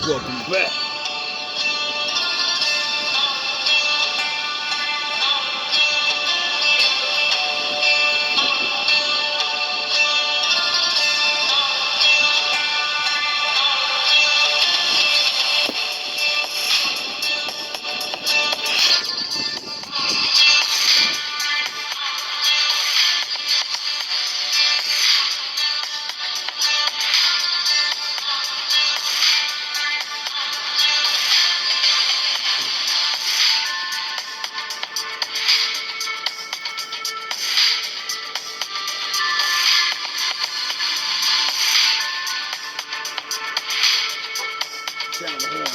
Welcome back. Sound the horn.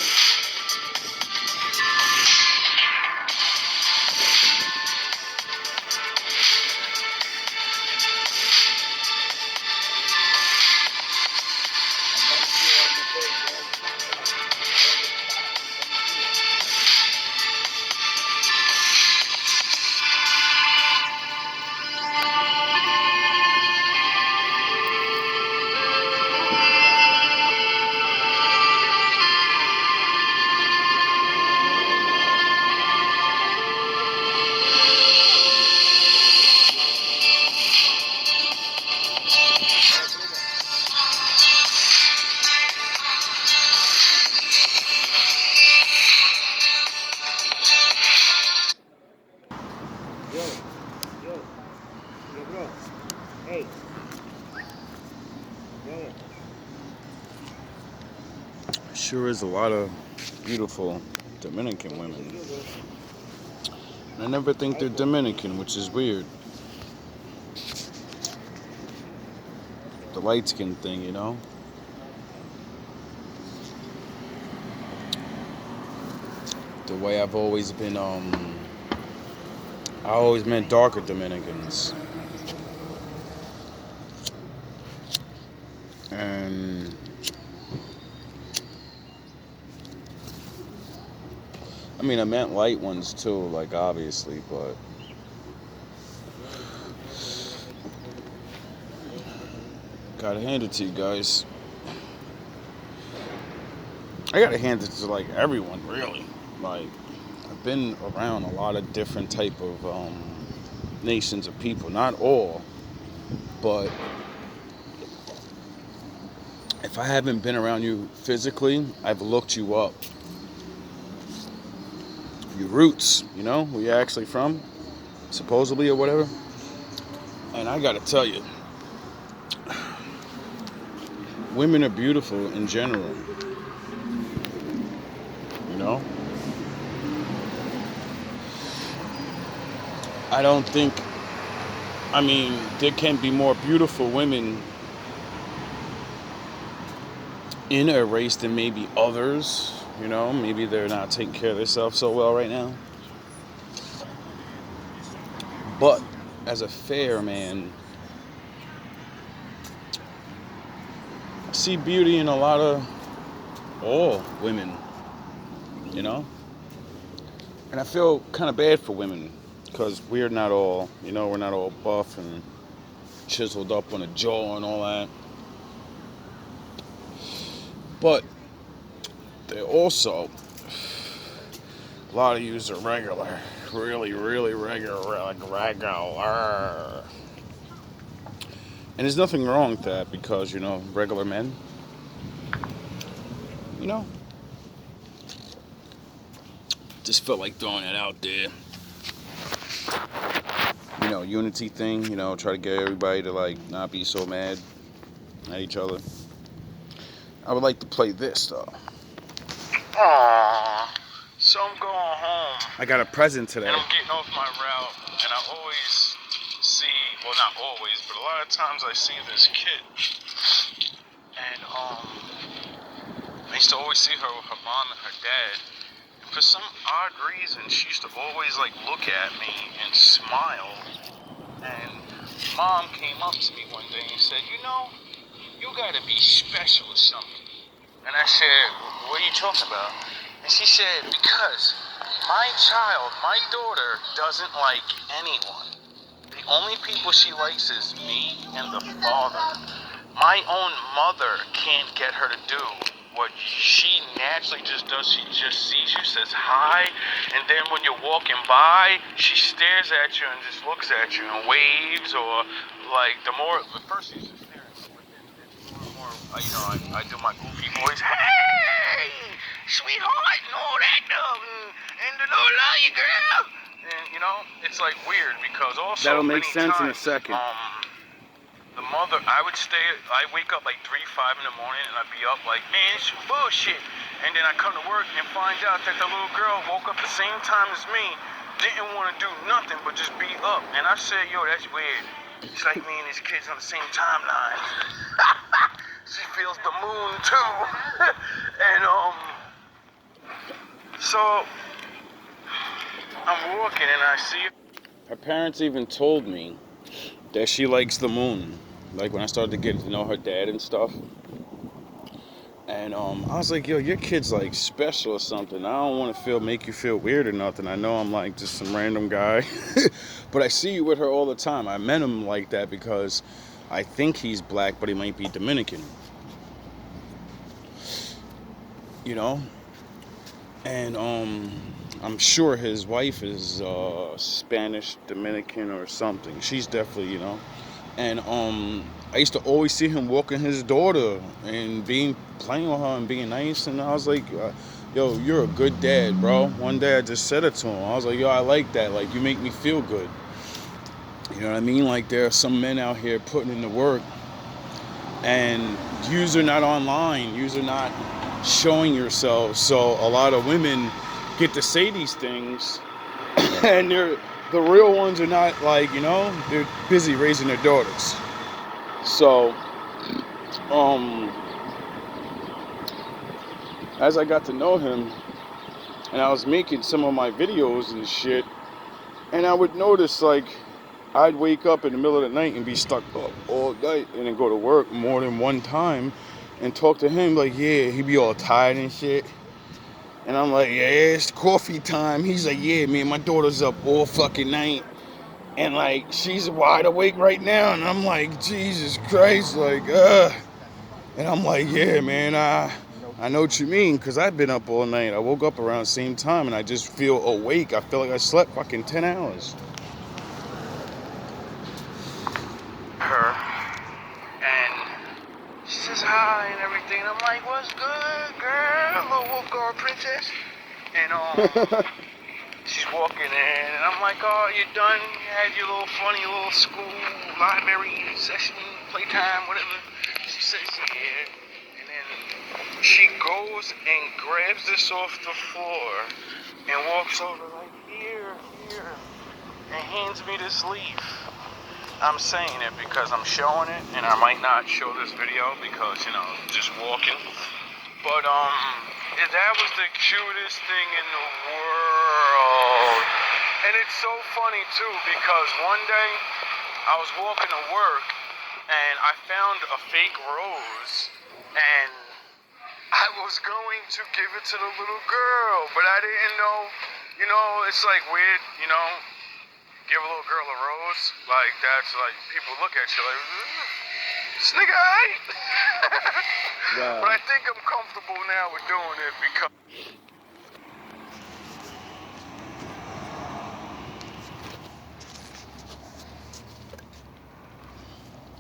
Yo, bro. Hey. Yo. Sure is a lot of beautiful Dominican women. And I never think they're Dominican, which is weird. The light skin thing, you know? The way I've always been, I always meant darker Dominicans. And I mean, I meant light ones too, like obviously, but gotta hand it to you guys. I gotta hand it to like everyone, really. Like, I've been around a lot of different type of nations of people. Not all, but if I haven't been around you physically, I've looked you up. Your roots, you know, where you're actually from, supposedly or whatever. And I gotta tell you, women are beautiful in general. You know? I don't think, I mean, there can be more beautiful women in a race than maybe others. You know, maybe they're not taking care of themselves so well right now. But as a fair man, I see beauty in a lot of all women, you know? And I feel kind of bad for women because we're not all, you know, we're not all buff and chiseled up on the jaw and all that. But they also, a lot of yous are regular, really regular, like regular. And there's nothing wrong with that because, you know, regular men, you know, just felt like throwing it out there. You know, unity thing, you know, try to get everybody to like not be so mad at each other. I would like to play this though. Aww. So I'm going home. I got a present today. And I'm getting off my route, and I always see, well, not always, but a lot of times I see this kid. And I used to always see her with her mom and her dad. And for some odd reason, she used to always like look at me and smile. And mom came up to me one day and said, you know, you gotta be special or something. And I said, what are you talking about? And she said, because my child, my daughter, doesn't like anyone. The only people she likes is me and the father. My own mother can't get her to do what she naturally just does, she just sees you, says hi, and then when you're walking by, she stares at you and just looks at you and waves, or like at first she's just staring, but then more, I do my goofy voice, hey, sweetheart, and all that stuff, and the Lord love you, girl, and it's like weird because also that'll make sense times, in a second. the mother, I wake up like 3, 5 in the morning, and I'd be up like, man, it's bullshit. And then I come to work and find out that the little girl woke up the same time as me, didn't want to do nothing but just be up. And I said, yo, that's weird. It's like me and these kids on the same timeline. She feels the moon too. And so I'm walking and I see Her parents even told me that she likes the moon. Like when I started to get to know her dad and stuff. And I was like, yo, your kid's like special or something. I don't want to make you feel weird or nothing. I know I'm like just some random guy. But I see you with her all the time. I met him like that because I think he's black, but he might be Dominican. And I'm sure his wife is Spanish, Dominican, or something. She's definitely, And I used to always see him walking his daughter and playing with her and being nice. And I was like, yo, you're a good dad, bro. One day I just said it to him. I was like, yo, I like that. Like, you make me feel good. You know what I mean? Like, there are some men out here putting in the work. And yous are not online. Yous are not showing yourselves. So a lot of women get to say these things. And the real ones are not like, they're busy raising their daughters. So, as I got to know him, and I was making some of my videos and shit, and I would notice, like, I'd wake up in the middle of the night and be stuck up all night, and then go to work more than one time, and talk to him, like, yeah, he'd be all tired and shit. And I'm like, yeah, it's coffee time. He's like, yeah, man, my daughter's up all fucking night. And, like, she's wide awake right now. And I'm like, Jesus Christ, like, And I'm like, yeah, man, I know what you mean. Because I've been up all night. I woke up around the same time, and I just feel awake. I feel like I slept fucking 10 hours. her, and she says hi and everything. And I'm like, what's good, girl? Little girl princess. And, she's walking in, and I'm like, oh, you done? You had your little funny little school, library session, playtime, whatever. She says, yeah. And then she goes and grabs this off the floor and walks over like, here, and hands me this leaf. I'm saying it because I'm showing it, and I might not show this video because, just walking. But, that was the cutest thing in the world. And it's so funny, too, because one day I was walking to work, and I found a fake rose, and I was going to give it to the little girl, but I didn't know, it's like weird, give a little girl a rose, like, that's like, people look at you like, this nigga aight. But I think I'm comfortable now with doing it because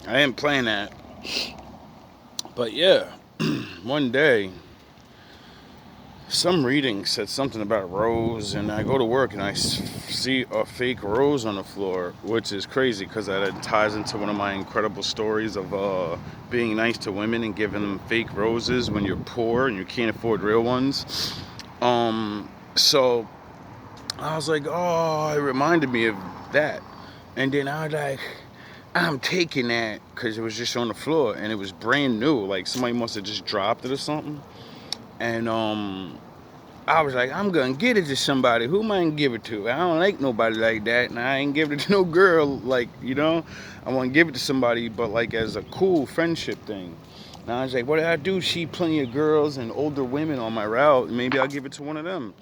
I ain't playing that. But yeah, one day, some reading said something about rose, and I go to work and I see a fake rose on the floor, which is crazy because that ties into one of my incredible stories of being nice to women and giving them fake roses when you're poor and you can't afford real ones. So I was like, oh, it reminded me of that. And then I was like, I'm taking that, because it was just on the floor and it was brand new, like somebody must have just dropped it or something. And I was like, I'm gonna get it to somebody. Who am I gonna give it to? I don't like nobody like that, and I ain't giving it to no girl. Like, I want to give it to somebody, but like as a cool friendship thing. And I was like, what did I do? See plenty of girls and older women on my route. Maybe I'll give it to one of them.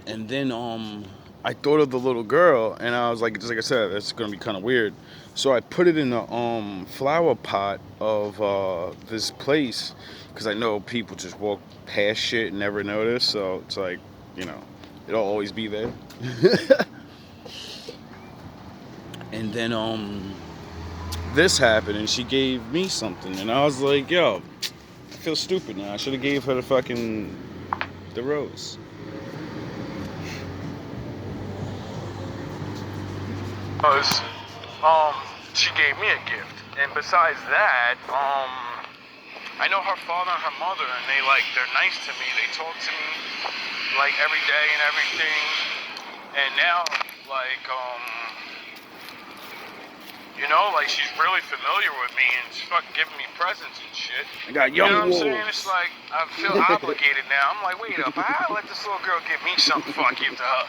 And then I thought of the little girl, and I was like, just like I said, it's gonna be kind of weird. So I put it in the flower pot of this place, because I know people just walk past shit and never notice. So it's like, you know, it'll always be there. And then this happened, and she gave me something, and I was like, yo, I feel stupid now. I should have gave her the rose. Because she gave me a gift, and besides that, I know her father and her mother, and they're nice to me. They talk to me like every day and everything. And now, you know, like she's really familiar with me, and she's fucking giving me presents and shit. I got young wolves. You know what I'm saying? It's like I feel obligated now. I'm like, wait up, I let this little girl give me something before I give to her.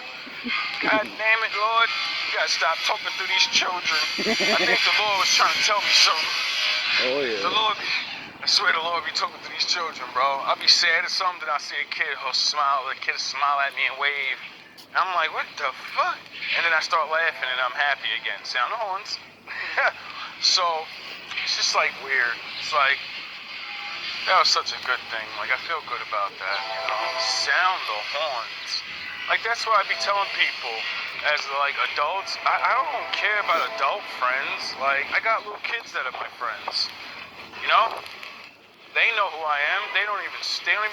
God damn it, Lord. You gotta stop talking through these children. I think the Lord was trying to tell me something. Oh, yeah. The Lord, I swear the Lord be talking to these children, bro. I'll be sad or something, then I see a kid, he'll smile, the kid will smile at me and wave. And I'm like, what the fuck? And then I start laughing and I'm happy again. Sound the horns. So, it's just like weird. It's like, that was such a good thing. Like, I feel good about that, you know? Sound the horns. Like, that's why I be telling people, as like adults, I don't care about adult friends. Like, I got little kids that are my friends. You know? They know who I am. They don't even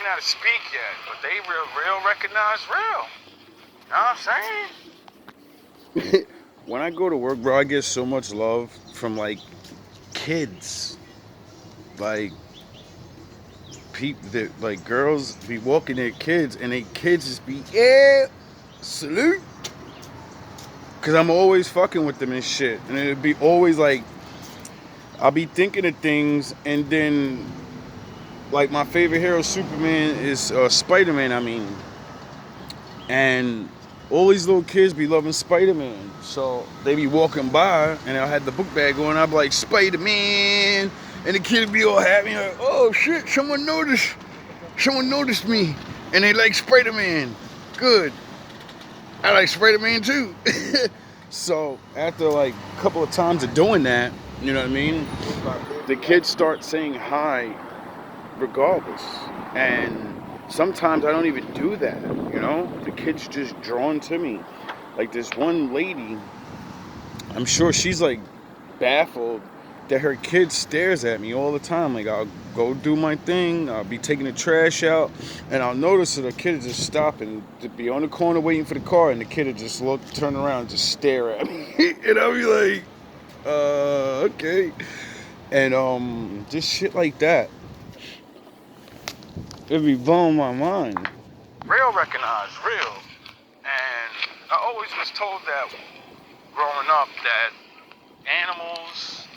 know how to speak yet. But they real recognize real. You know what I'm saying? When I go to work, bro, I get so much love from like kids. Like people that like girls be walking their kids, and they kids just be, yeah, salute. Cause I'm always fucking with them and shit. And it'd be always like, I'll be thinking of things, and then like my favorite hero, Superman, is Spider-Man, I mean. And all these little kids be loving Spider-Man. So they be walking by, and I had the book bag on, I'd be like, Spider-Man. And the kids be all happy, like, oh shit, someone noticed me. And they like Spider-Man. Good. I like Spider-Man too. So after like a couple of times of doing that, you know what I mean? The kids start saying hi regardless. And sometimes I don't even do that, you know? The kids just drawn to me. Like this one lady, I'm sure she's like baffled that her kid stares at me all the time. Like I'll go do my thing, I'll be taking the trash out, and I'll notice that the kid is just stopping to be on the corner waiting for the car, and the kid will just turn around and just stare at me. And I'll be like, okay. And just shit like that. It'd be blowing my mind. Real recognize real. And I always was told that growing up that animals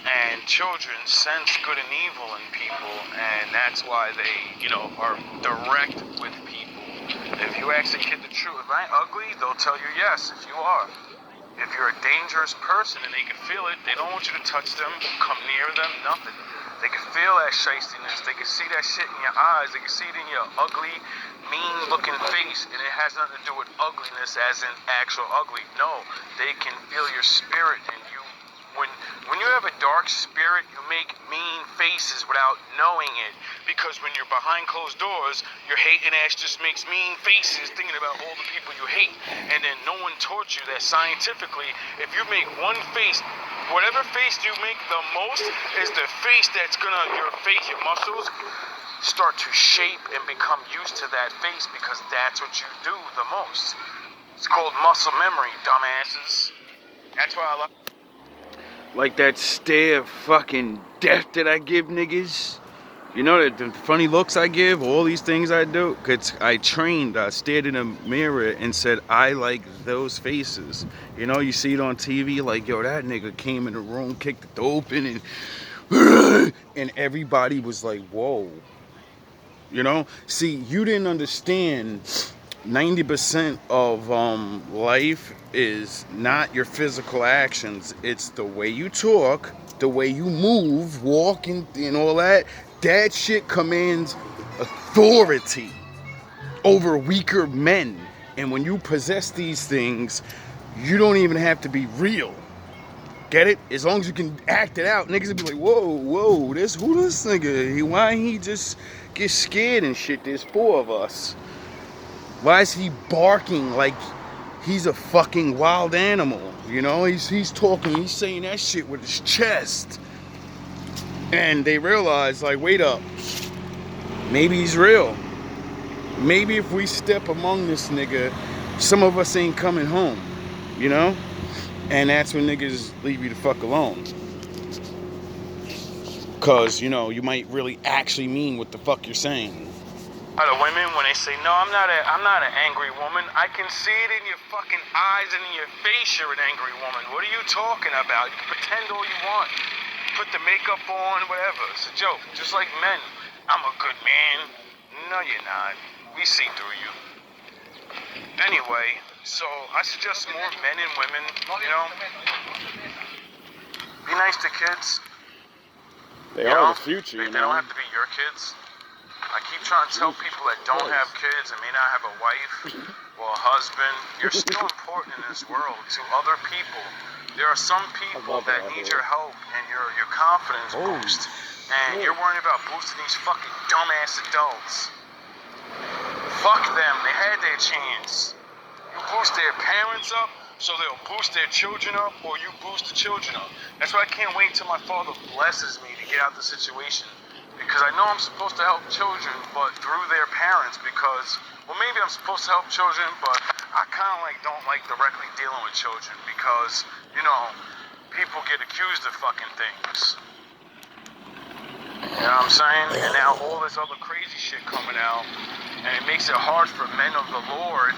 and children sense good and evil in people, and that's why they, you know, are direct with people. If you ask a kid the truth, if I ain't ugly, they'll tell you yes, if you are. If you're a dangerous person and they can feel it, they don't want you to touch them, come near them, nothing. They can feel that shystiness, they can see that shit in your eyes, they can see it in your ugly, mean-looking face, and it has nothing to do with ugliness as in actual ugly. No, they can feel your spirit, and you, when you have a dark spirit, you make mean faces without knowing it, because when you're behind closed doors, your hating ass just makes mean faces thinking about all the people you hate, and then no one taught you that scientifically, if you make one face, whatever face you make the most is the face that's gonna, your face, your muscles start to shape and become used to that face, because that's what you do the most. It's called muscle memory, dumbasses. That's why I love. Like that stare of fucking death that I give niggas. You know, the funny looks I give, all these things I do. Cause I stared in a mirror and said, I like those faces. You know, you see it on TV, like, yo, that nigga came in the room, kicked it open, and everybody was like, whoa. You know? See, you didn't understand 90% of life is not your physical actions. It's the way you talk, the way you move, walk, and all that. That shit commands authority over weaker men. And when you possess these things, you don't even have to be real. Get it? As long as you can act it out, niggas will be like, whoa, who this nigga? Why he just get scared and shit? There's 4 of us. Why is he barking like he's a fucking wild animal? You know, he's talking, he's saying that shit with his chest. And they realize, like, wait up. Maybe he's real. Maybe if we step among this nigga, some of us ain't coming home. You know? And that's when niggas leave you the fuck alone. Cause, you know, you might really actually mean what the fuck you're saying. Other women, when they say, no, I'm not an angry woman. I can see it in your fucking eyes and in your face you're an angry woman. What are you talking about? You can pretend all you want. Put the makeup on, whatever. It's a joke. Just like men. I'm a good man. No, you're not. We see through you. Anyway, so I suggest more men and women, you know, be nice to kids. They are the future, you know? They don't have to be your kids. I keep trying to tell people that don't have kids and may not have a wife or a husband, you're still important in this world to other people. There are some people that need your help and your confidence boost. And you're worrying about boosting these fucking dumbass adults. Fuck them, they had their chance. You boost their parents up, so they'll boost their children up, or you boost the children up. That's why I can't wait till my father blesses me to get out the situation. Because I know I'm supposed to help children, but through their parents, because, well, maybe I'm supposed to help children, but I kind of don't like directly dealing with children, because, you know, people get accused of fucking things. You know what I'm saying? And now all this other crazy shit coming out, and it makes it hard for men of the Lord,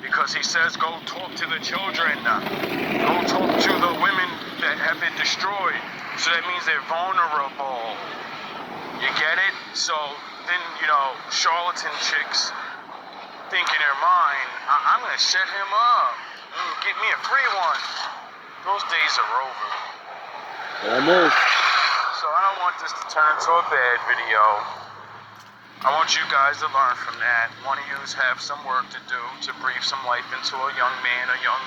because he says, go talk to the children, go talk to the women that have been destroyed. So that means they're vulnerable. You get it? So then, you know, charlatan chicks think in their mind, I'm gonna set him up, get me a free one. Those days are over. Almost. So I don't want this to turn into a bad video. I want you guys to learn from that. One of you have some work to do to breathe some life into a young man, a young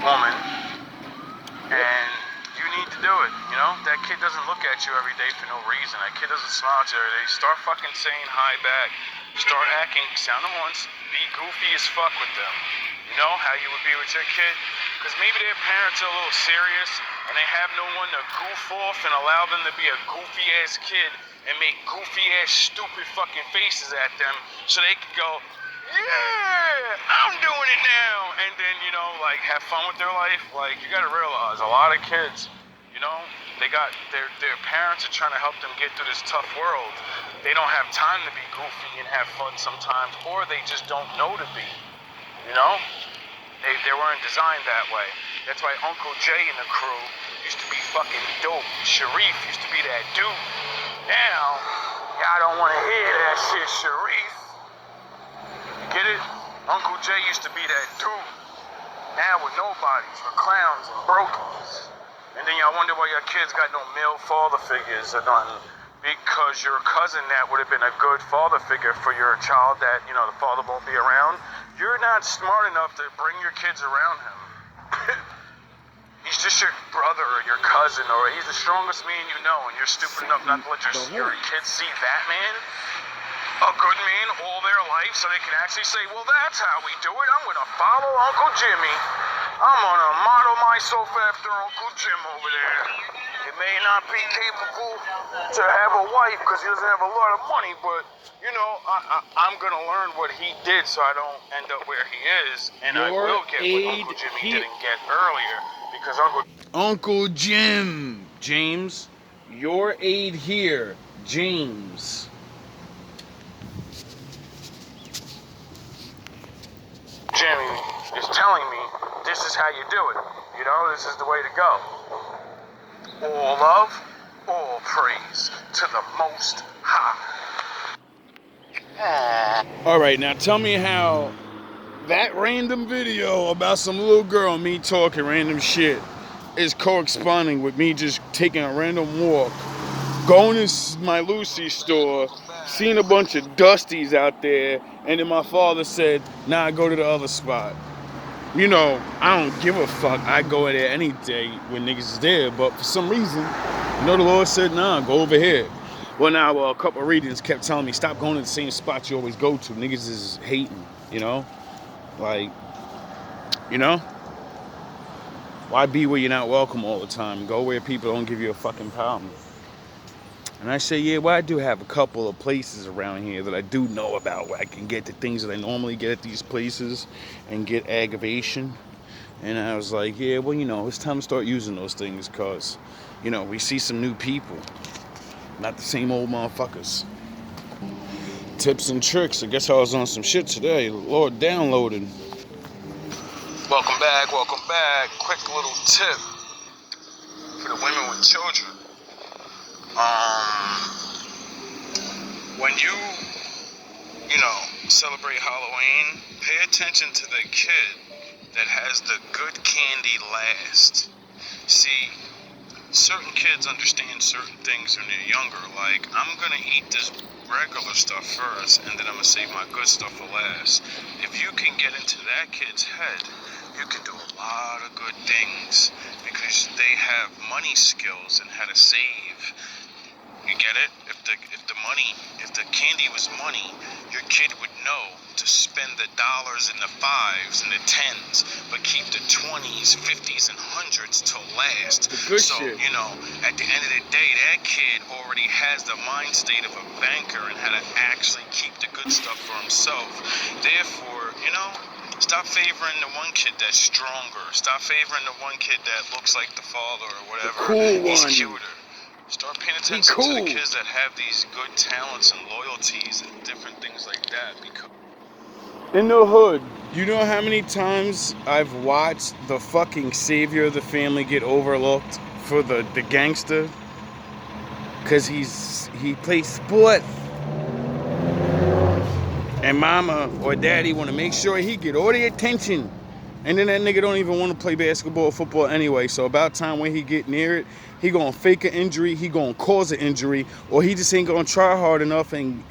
woman. And you need to do it, you know? That kid doesn't look at you every day for no reason. That kid doesn't smile at you every day. Start fucking saying hi back. Start acting, sound the horns, be goofy as fuck with them. You know how you would be with your kid? Because maybe their parents are a little serious and they have no one to goof off and allow them to be a goofy ass kid and make goofy ass stupid fucking faces at them so they can go, yeah, I'm doing it now. And then, you know, like have fun with their life. Like you gotta realize a lot of kids, you know, they got their parents are trying to help them get through this tough world. They don't have time to be goofy and have fun sometimes, or they just don't know to be. You know? They weren't designed that way. That's why Uncle Jay and the crew used to be fucking dope. Sharif used to be that dude. Now, y'all don't want to hear that shit, Sharif. You get it? Uncle Jay used to be that dude. Now we're nobodies, we're clowns and brokers. And then y'all wonder why your kids got no male father figures or nothing. Because your cousin that would have been a good father figure for your child that, you know, the father won't be around, you're not smart enough to bring your kids around him. He's just your brother or your cousin, or he's the strongest man you know, and you're stupid enough not to let your kids see that man, a good man, all their life, so they can actually say, well, that's how we do it. I'm going to follow Uncle Jimmy. I'm going to model myself after Uncle Jim over there. He may not be capable to have a wife because he doesn't have a lot of money, but, you know, I'm going to learn what he did so I don't end up where he is, and I will get what Uncle Jimmy didn't get earlier, because Uncle Jim. James, your aid here. James. Jimmy is telling me this is how you do it. You know, this is the way to go. All love, all praise to the Most High. All right, now tell me how that random video about some little girl, me talking random shit, is corresponding with me just taking a random walk, going to my Lucy store, Seen a bunch of dusties out there, and then my father said, nah, go to the other spot. You know, I don't give a fuck. I go there any day when niggas is there, but for some reason, you know, the Lord said, nah, go over here. Well, now a couple of readings kept telling me, stop going to the same spot you always go to. Niggas is hating, you know? Like, you know? Why be where you're not welcome all the time? Go where people don't give you a fucking problem. And I say, yeah, well, I do have a couple of places around here that I do know about where I can get the things that I normally get at these places and get aggravation. And I was like, yeah, well, you know, it's time to start using those things because, you know, we see some new people. Not the same old motherfuckers. Tips and tricks. I guess I was on some shit today. Lord, downloading. Welcome back, welcome back. Quick little tip for the women with children. When you know, celebrate Halloween, pay attention to the kid that has the good candy last. See, certain kids understand certain things when they're younger. Like, I'm gonna eat this regular stuff first, and then I'm gonna save my good stuff for last. If you can get into that kid's head, you can do a lot of good things because they have money skills and how to save. You get it? If the candy was money, your kid would know to spend the dollars and the fives and the tens, but keep the 20s, 50s, and hundreds till last. The good so, shit. you know, at the end of the day, that kid already has the mind state of a banker and how to actually keep the good stuff for himself. Therefore, you know, stop favoring the one kid that's stronger. Stop favoring the one kid that looks like the father or whatever. The cool He's one. cuter. Start paying attention to the kids that have these good talents and loyalties and different things like that. Because in the hood, you know how many times I've watched the fucking savior of the family get overlooked for the gangster? Because he plays sport. And mama or daddy want to make sure he get all the attention. And then that nigga don't even want to play basketball or football anyway. So about time when he get near it, he gonna fake an injury, he gonna cause an injury, or he just ain't gonna try hard enough and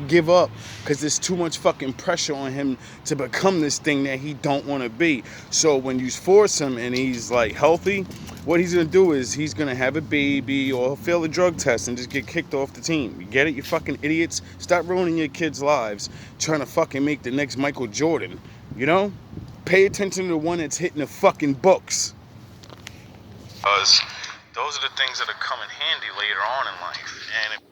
give up because there's too much fucking pressure on him to become this thing that he don't want to be. So when you force him and he's like healthy, what he's gonna do is he's gonna have a baby or fail a drug test and just get kicked off the team. You get it, you fucking idiots? Stop ruining your kids' lives trying to fucking make the next Michael Jordan, you know? Pay attention to the one that's hitting the fucking books. Because those are the things that are come in handy later on in life. And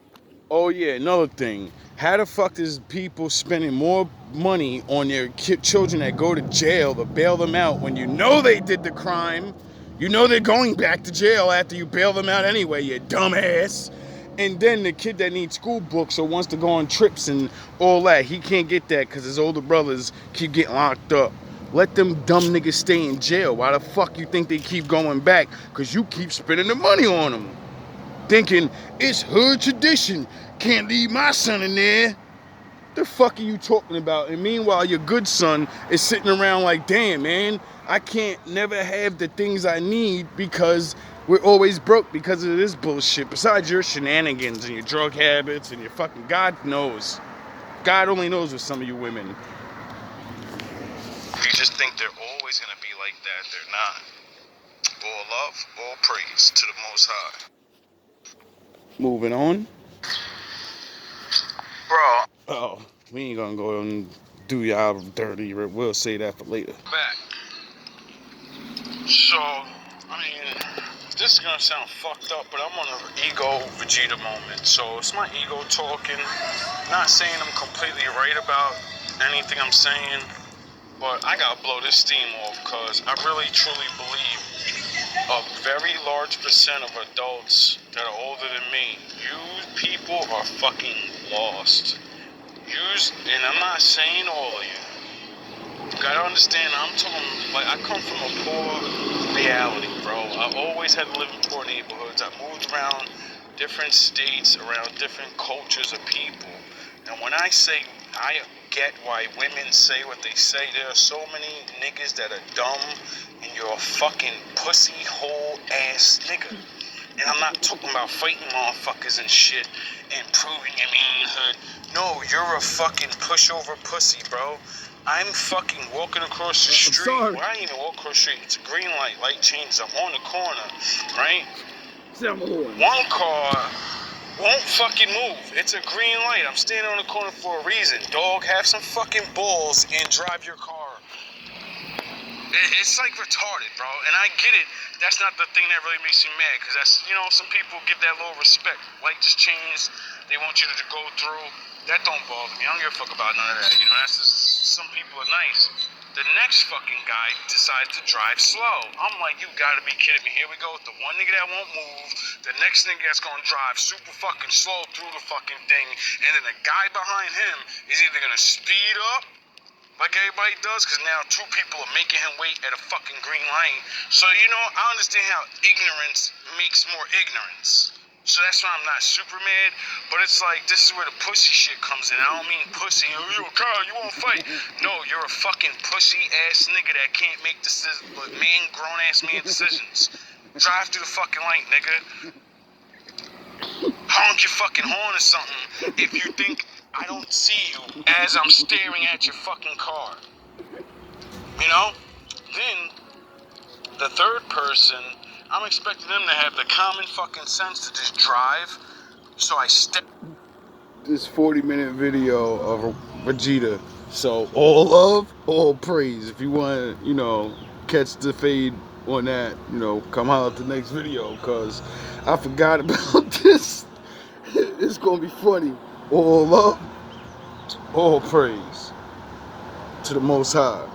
oh yeah, another thing. How the fuck is people spending more money on their children that go to jail to bail them out when you know they did the crime? You know they're going back to jail after you bail them out anyway, you dumbass. And then the kid that needs school books or wants to go on trips and all that, he can't get that because his older brothers keep getting locked up. Let them dumb niggas stay in jail. Why the fuck you think they keep going back? Because you keep spending the money on them. Thinking, it's hood tradition. Can't leave my son in there. The fuck are you talking about? And meanwhile, your good son is sitting around like, damn, man, I can't never have the things I need because we're always broke because of this bullshit. Besides your shenanigans and your drug habits and your fucking God knows. God only knows with some of you women. You just think they're always going to be like that. They're not. All love, all praise to the Most High. Moving on. Bro. Oh, we ain't going to go and do y'all dirty. We'll say that for later. Back. So, I mean, this is going to sound fucked up, but I'm on an ego Vegeta moment. So, it's my ego talking. Not saying I'm completely right about anything I'm saying. But I gotta blow this steam off because I really truly believe a very large percent of adults that are older than me, you people are fucking lost. And I'm not saying all of you. You gotta understand, I'm talking, like, I come from a poor reality, bro. I always had to live in poor neighborhoods. I moved around different states, around different cultures of people. And when I say I get why women say what they say, there are so many niggas that are dumb and you're a fucking pussy hole ass nigga. And I'm not talking about fighting motherfuckers and shit and proving your manhood. No, you're a fucking pushover pussy, bro. I'm fucking walking across the street. Well, I ain't even walk across the street. It's a green light. Light changes. I'm on the corner, right? One car won't fucking move. It's a green light. I'm standing on the corner for a reason. Dog, have some fucking balls and drive your car. It's like retarded, bro. And I get it. That's not the thing that really makes me mad. Because that's, you know, some people give that little respect. Light just changed. They want you to go through. That don't bother me. I don't give a fuck about none of that. You know, that's just, some people are nice. The next fucking guy decides to drive slow. I'm like, you gotta be kidding me. Here we go with the one nigga that won't move. The next nigga that's gonna drive super fucking slow through the fucking thing. And then the guy behind him is either gonna speed up like everybody does, because now two people are making him wait at a fucking green light. So, you know, I understand how ignorance makes more ignorance. So that's why I'm not super mad, but it's like, this is where the pussy shit comes in. I don't mean pussy, oh, you a cow, you won't fight. No, you're a fucking pussy-ass nigga that can't make decisions, but grown-ass man decisions. Drive through the fucking light, nigga. Honk your fucking horn or something if you think I don't see you as I'm staring at your fucking car. You know? Then, the third person, I'm expecting them to have the common fucking sense to just drive. So I step. This 40-minute video of Vegeta. So, all love, all praise. If you want to, you know, catch the fade on that, you know, come out the next video. Because I forgot about this. It's going to be funny. All love, all praise to the Most High.